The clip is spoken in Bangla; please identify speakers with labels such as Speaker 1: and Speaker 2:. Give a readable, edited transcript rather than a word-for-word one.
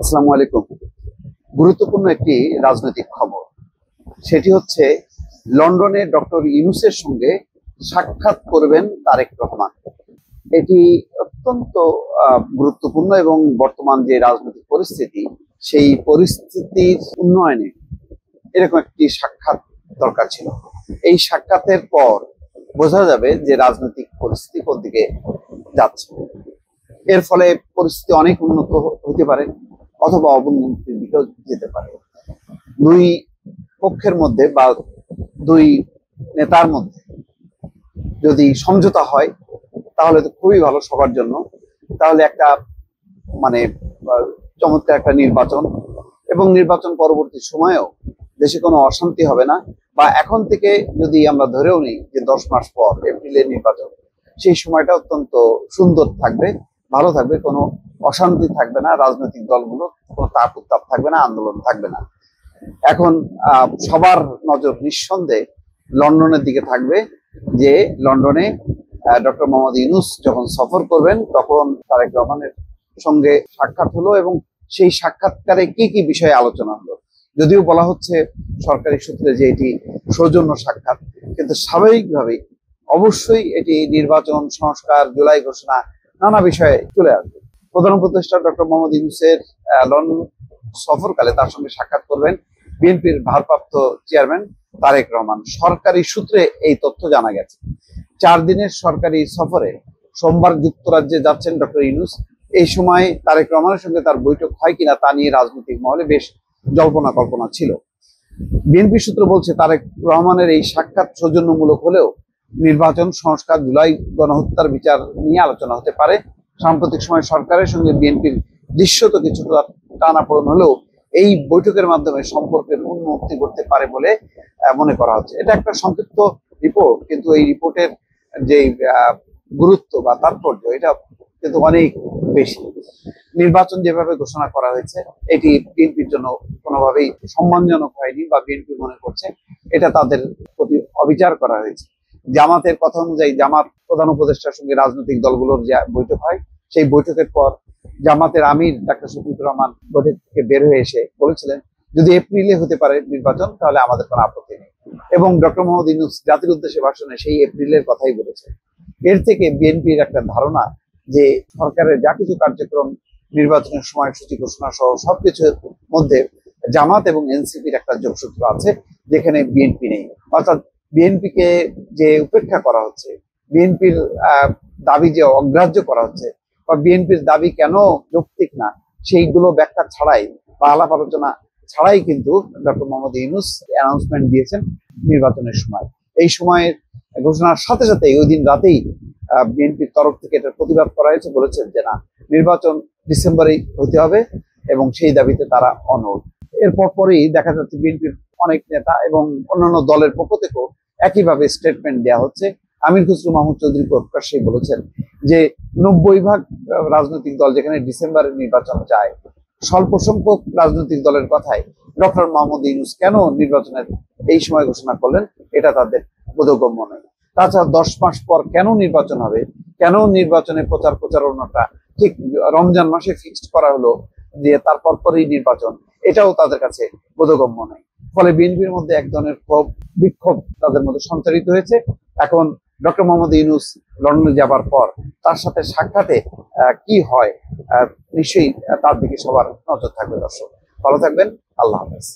Speaker 1: আসসালামু আলাইকুম। গুরুত্বপূর্ণ একটি রাজনৈতিক খবর, সেটি হচ্ছে লন্ডনে ডক্টর ইউনূসের সঙ্গে সাক্ষাৎ করবেন তারেক রহমান। এটি অত্যন্ত গুরুত্বপূর্ণ এবং বর্তমান যে রাজনৈতিক পরিস্থিতি, সেই পরিস্থিতির উন্নয়নে এরকম একটি সাক্ষাৎ দরকার ছিল। এই সাক্ষাতের পর বোঝা যাবে যে রাজনৈতিক পরিস্থিতি কোন দিকে যাচ্ছে। এর ফলে পরিস্থিতি অনেক উন্নত হতে পারে অথবা অবনতির দিকেও যেতে পারে। দুই পক্ষের মধ্যে বা দুই নেতার মধ্যে যদি সমঝোতা হয় তাহলে তো খুবই ভালো সবার জন্য। তাহলে একটা মানে চমৎকার একটা নির্বাচন এবং নির্বাচন পরবর্তী সময়েও দেশে কোনো অশান্তি হবে না। বা এখন থেকে যদি আমরা ধরেও নিই যে 10 মাস পর এপ্রিলের নির্বাচন, সেই সময়টা অত্যন্ত সুন্দর থাকবে, ভালো থাকবে, কোনো অশান্তি থাকবে না, রাজনৈতিক দলগুলো কোনো তাপ উত্তাপ থাকবে না, আন্দোলন থাকবে না। এখন সবার নজর নিঃসন্দেহে লন্ডনের দিকে থাকবে, যে লন্ডনে ডক্টর মোহাম্মদ ইউনূস যখন সফর করবেন তখন তারেক রহমানের সঙ্গে সাক্ষাৎ হলো এবং সেই সাক্ষাৎকারে কি কি বিষয়ে আলোচনা হলো। যদিও বলা হচ্ছে সরকারি সূত্রে যে এটি সৌজন্য সাক্ষাৎ, কিন্তু স্বাভাবিকভাবেই অবশ্যই এটি নির্বাচন, সংস্কার, জুলাই ঘোষণা, নানা বিষয়ে চলে আসবে। প্রধান উপদেষ্টা ডক্টর মোহাম্মদ ইউনূসের লন্ডন সফরকালে তার সঙ্গে সাক্ষাৎ করবেন বিএনপির ভারপ্রাপ্ত চেয়ারম্যান তারেক রহমান। সরকারি সূত্রে এই তথ্য জানা গেছে। 4 দিনের সরকারি সফরে সোমবার যুক্তরাজ্যে যাচ্ছেন ডক্টর ইউনূস। এই সময় তারেক রহমানের সঙ্গে তার বৈঠক হয় কিনা তা নিয়ে রাজনৈতিক মহলে বেশ জল্পনা কল্পনা ছিল। বিএনপি সূত্র বলছে তারেক রহমানের এই সাক্ষাৎ সৌজন্যমূলক হলেও নির্বাচন, সংস্কার, জুলাই গণহত্যার বিচার নিয়ে আলোচনা হতে পারে। সাম্প্রতিক সময় সরকারের সঙ্গে বিএনপির দৃশ্যত কিছুটা টানাপোড়েন হলেও এই বৈঠকের মাধ্যমে সম্পর্কের উন্নতি করতে পারে বলে মনে করা হচ্ছে। এটা একটা সংক্ষিপ্ত রিপোর্ট, কিন্তু এই রিপোর্টের যে গুরুত্ব বা তাৎপর্য এটা কিন্তু অনেক বেশি। নির্বাচন যেভাবে ঘোষণা করা হয়েছে এটি বিএনপির জন্য কোনোভাবেই সম্মানজনক হয়নি, বা বিএনপি মনে করছে এটা তাদের প্রতি অবিচার করা হয়েছে। জামাতের কথা অনুযায়ী জামাত প্রধান উপদেষ্টার সঙ্গে রাজনৈতিক দলগুলোর যে বৈঠক হয়, সেই বৈঠকের পর জামাতের আমির ডাক্তার শফিকুর রহমান বৈঠক থেকে বের হয়ে এসে বলেছিলেন যদি এপ্রিলে হতে পারে নির্বাচন তাহলে আমাদের কোনো আপত্তি নেই। এবং ডক্টর মোহাম্মদ ইউনূস জাতির উদ্দেশ্যে ভাষণে সেই এপ্রিলের কথাই বলেছে। এর থেকে বিএনপির একটা ধারণা যে সরকারের যা কিছু কার্যক্রম, নির্বাচনের সময়সূচি ঘোষণা সহ সবকিছুর মধ্যে জামাত এবং এনসিপির একটা যোগসূত্র আছে, যেখানে বিএনপি নেই। অর্থাৎ বিএনপিকে যে উপেক্ষা করা হচ্ছে, বিএনপির দাবি যে অগ্রাহ্য করা হচ্ছে, বা বিএনপির দাবি কেন যৌক্তিক না, সেইগুলো ব্যাখ্যা ছাড়াই বা আলাপ আলোচনা ছাড়াই কিন্তু ডক্টর মোহাম্মদ ইউনূস অ্যানাউন্সমেন্ট দিয়েছেন নির্বাচনের সময়। এই সময়ের ঘোষণার সাথে সাথে ওই দিন রাতেই বিএনপির তরফ থেকে এটার প্রতিবাদ করা হয়েছে, বলেছেন যে না, নির্বাচন ডিসেম্বরেই হতে হবে এবং সেই দাবিতে তারা অনড়। এরপর পরেই দেখা যাচ্ছে বিএনপির অনেক নেতা এবং অন্যান্য দলের পক্ষ থেকেও একইভাবে স্টেটমেন্ট দেওয়া হচ্ছে। আমির খসরু মাহমুদ চৌধুরী প্রকাশ্যে বলেছেন যে 90% রাজনৈতিক দল যেখানে ডিসেম্বরে নির্বাচন চায়, স্বল্প সংখ্যক রাজনৈতিক দলের কথায় ডক্টর মোহাম্মদ ইউনূস কেন নির্বাচনের এই সময় ঘোষণা করলেন এটা তাদের বোধগম্য নয়। তাছাড়া 10 মাস পর কেন নির্বাচন হবে, কেন নির্বাচনে প্রচারণাটা ঠিক রমজান মাসে ফিক্সড করা হলো দিয়ে তারপর পরেই নির্বাচন, এটাও তাদের কাছে বোধগম্য নয়। ফলে বিএনপির মধ্যে এক ধরনের ক্ষোভ, বিক্ষোভ তাদের মধ্যে সঞ্চারিত হয়েছে। এখন ডক্টর মোহাম্মদ ইউনূস লন্ডনে যাবার পর তার সাথে সাক্ষাতে কি হয়, নিশ্চয়ই তার দিকে সবার নজর থাকবে। দর্শক ভালো থাকবেন, আল্লাহ হাফেজ।